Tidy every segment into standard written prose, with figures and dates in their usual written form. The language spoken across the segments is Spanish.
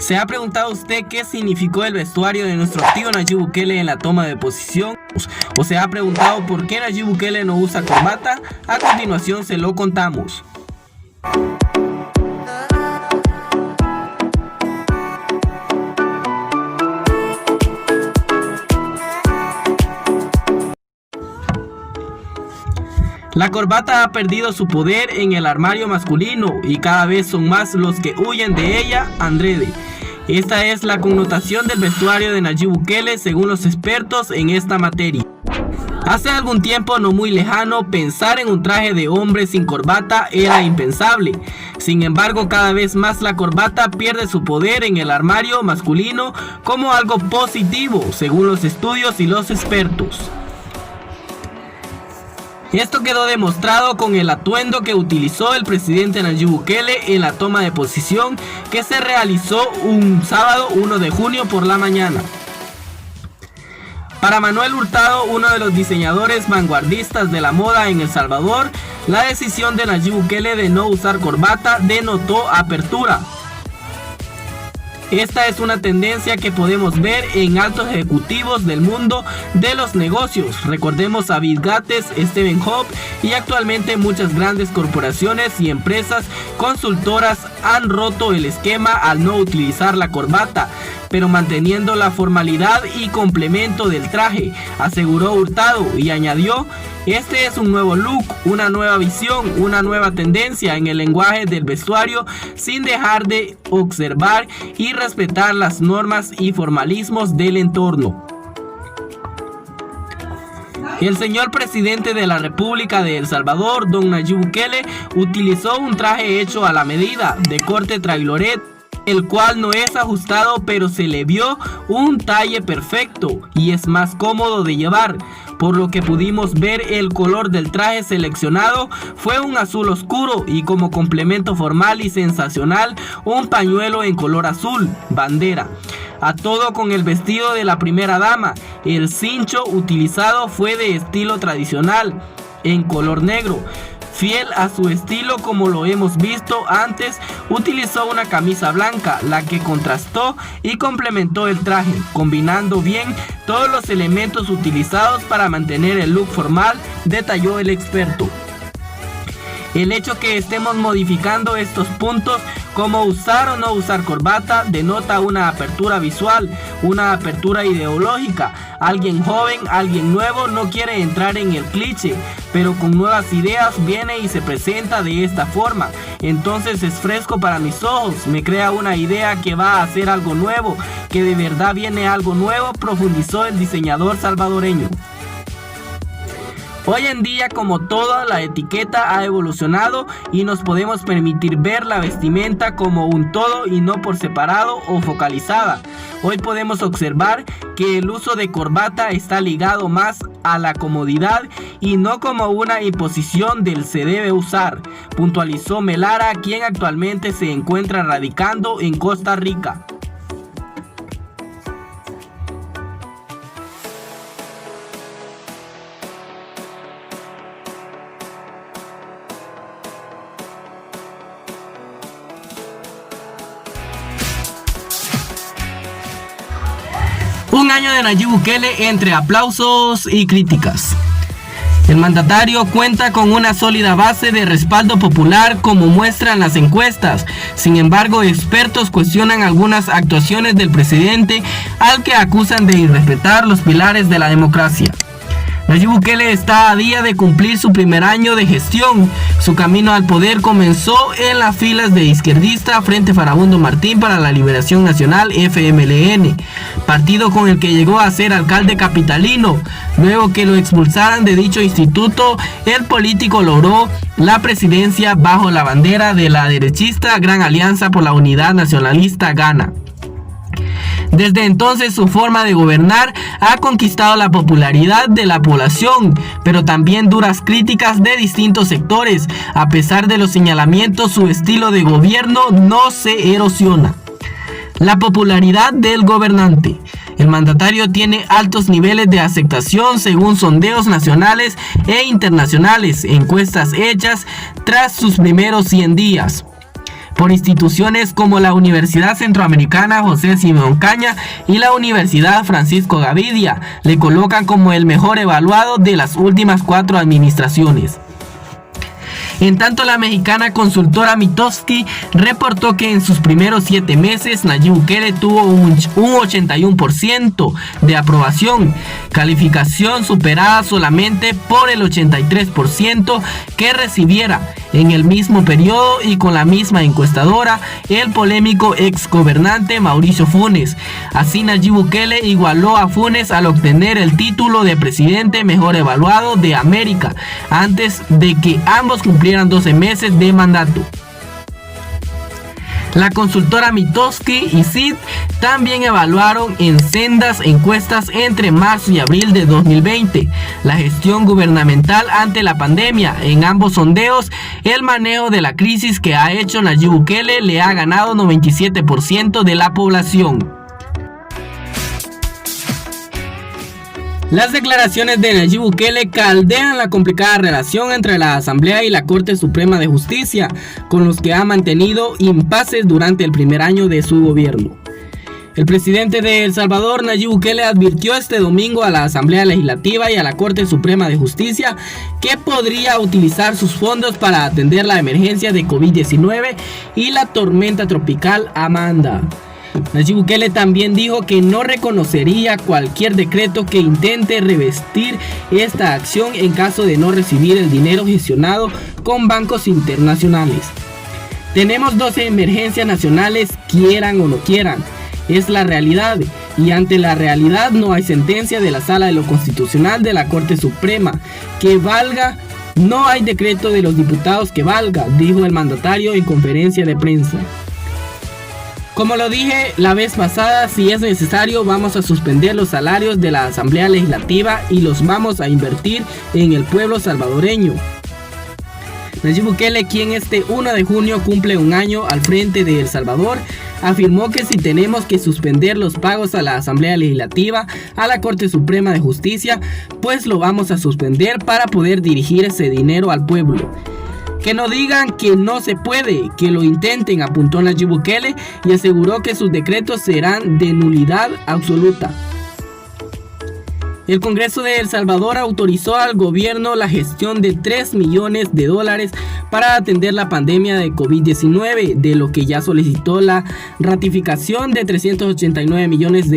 ¿Se ha preguntado usted qué significó el vestuario de nuestro tío Nayib Bukele en la toma de posición? ¿O se ha preguntado por qué Nayib Bukele no usa corbata? A continuación se lo contamos. La corbata ha perdido su poder en el armario masculino y cada vez son más los que huyen de ella adrede. Esta es la connotación del vestuario de Nayib Bukele según los expertos en esta materia. Hace algún tiempo no muy lejano, pensar en un traje de hombre sin corbata era impensable. Sin embargo, cada vez más la corbata pierde su poder en el armario masculino como algo positivo, según los estudios y los expertos. Esto quedó demostrado con el atuendo que utilizó el presidente Nayib Bukele en la toma de posición que se realizó un sábado 1 de junio por la mañana. Para Manuel Hurtado, uno de los diseñadores vanguardistas de la moda en El Salvador, la decisión de Nayib Bukele de no usar corbata denotó apertura. Esta es una tendencia que podemos ver en altos ejecutivos del mundo de los negocios. Recordemos a Bill Gates, Steve Jobs y actualmente muchas grandes corporaciones y empresas consultoras han roto el esquema al no utilizar la corbata, pero manteniendo la formalidad y complemento del traje, aseguró Hurtado y añadió: este es un nuevo look, una nueva visión, una nueva tendencia en el lenguaje del vestuario sin dejar de observar y respetar las normas y formalismos del entorno. El señor presidente de la República de El Salvador, don Nayib Bukele, utilizó un traje hecho a la medida, de corte trailoret, el cual no es ajustado, pero se le vio un talle perfecto y es más cómodo de llevar. Por lo que pudimos ver, el color del traje seleccionado fue un azul oscuro y como complemento formal y sensacional, un pañuelo en color azul, bandera. A todo con el vestido de la primera dama. El cincho utilizado fue de estilo tradicional, en color negro. Fiel a su estilo como lo hemos visto antes, utilizó una camisa blanca, la que contrastó y complementó el traje, combinando bien todos los elementos utilizados para mantener el look formal, detalló el experto. El hecho que estemos modificando estos puntos, como usar o no usar corbata, denota una apertura visual, una apertura ideológica. Alguien joven, alguien nuevo no quiere entrar en el cliché, pero con nuevas ideas viene y se presenta de esta forma. Entonces es fresco para mis ojos, me crea una idea que va a hacer algo nuevo, que de verdad viene algo nuevo, profundizó el diseñador salvadoreño. Hoy en día, como toda la etiqueta ha evolucionado y nos podemos permitir ver la vestimenta como un todo y no por separado o focalizada. Hoy podemos observar que el uso de corbata está ligado más a la comodidad y no como una imposición del se debe usar, puntualizó Melara, quien actualmente se encuentra radicando en Costa Rica. Un año de Nayib Bukele entre aplausos y críticas. El mandatario cuenta con una sólida base de respaldo popular como muestran las encuestas. Sin embargo, expertos cuestionan algunas actuaciones del presidente al que acusan de irrespetar los pilares de la democracia. Nayib Bukele está a día de cumplir su primer año de gestión. Su camino al poder comenzó en las filas de izquierdista Frente Farabundo Martín para la Liberación Nacional FMLN, partido con el que llegó a ser alcalde capitalino. Luego que lo expulsaran de dicho instituto, el político logró la presidencia bajo la bandera de la derechista Gran Alianza por la Unidad Nacionalista Gana. Desde entonces su forma de gobernar ha conquistado la popularidad de la población, pero también duras críticas de distintos sectores. A pesar de los señalamientos, su estilo de gobierno no se erosiona. La popularidad del gobernante. El mandatario tiene altos niveles de aceptación según sondeos nacionales e internacionales, encuestas hechas tras sus primeros 100 días. por instituciones como la Universidad Centroamericana José Simeón Caña y la Universidad Francisco Gavidia. Le colocan como el mejor evaluado de las últimas 4 administraciones. En tanto, la mexicana consultora Mitofsky reportó que en sus primeros 7 meses Nayib Bukele tuvo un 81% de aprobación, calificación superada solamente por el 83% que recibiera en el mismo periodo y con la misma encuestadora, el polémico exgobernante Mauricio Funes. Así, Nayib Bukele igualó a Funes al obtener el título de presidente mejor evaluado de América, antes de que ambos cumplieran 12 meses de mandato. La consultora Mitofsky y CID también evaluaron en sendas encuestas entre marzo y abril de 2020 la gestión gubernamental ante la pandemia. En ambos sondeos, el manejo de la crisis que ha hecho Nayib Bukele le ha ganado 97% de la población. Las declaraciones de Nayib Bukele caldean la complicada relación entre la Asamblea y la Corte Suprema de Justicia, con los que ha mantenido impases durante el primer año de su gobierno. El presidente de El Salvador, Nayib Bukele, advirtió este domingo a la Asamblea Legislativa y a la Corte Suprema de Justicia que podría utilizar sus fondos para atender la emergencia de COVID-19 y la tormenta tropical Amanda. Nayib Bukele también dijo que no reconocería cualquier decreto que intente revestir esta acción en caso de no recibir el dinero gestionado con bancos internacionales. Tenemos 12 emergencias nacionales, quieran o no quieran. Es la realidad, y ante la realidad no hay sentencia de la Sala de lo Constitucional de la Corte Suprema que valga. No hay decreto de los diputados que valga, dijo el mandatario en conferencia de prensa. Como lo dije la vez pasada, si es necesario vamos a suspender los salarios de la Asamblea Legislativa y los vamos a invertir en el pueblo salvadoreño. Nayib Bukele, quien este 1 de junio cumple un año al frente de El Salvador, afirmó que si tenemos que suspender los pagos a la Asamblea Legislativa, a la Corte Suprema de Justicia, pues lo vamos a suspender para poder dirigir ese dinero al pueblo. Que no digan que no se puede, que lo intenten, apuntó Nayib Bukele y aseguró que sus decretos serán de nulidad absoluta. El Congreso de El Salvador autorizó al gobierno la gestión de $3 millones para atender la pandemia de COVID-19, de lo que ya solicitó la ratificación de $389 millones.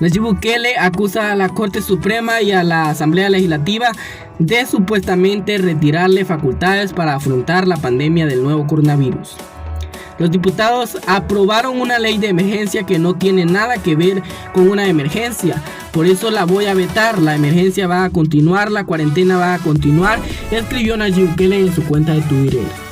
Nayib Bukele acusa a la Corte Suprema y a la Asamblea Legislativa de supuestamente retirarle facultades para afrontar la pandemia del nuevo coronavirus. Los diputados aprobaron una ley de emergencia que no tiene nada que ver con una emergencia. Por eso la voy a vetar. La emergencia va a continuar, la cuarentena va a continuar, escribió Nayib Bukele en su cuenta de Twitter.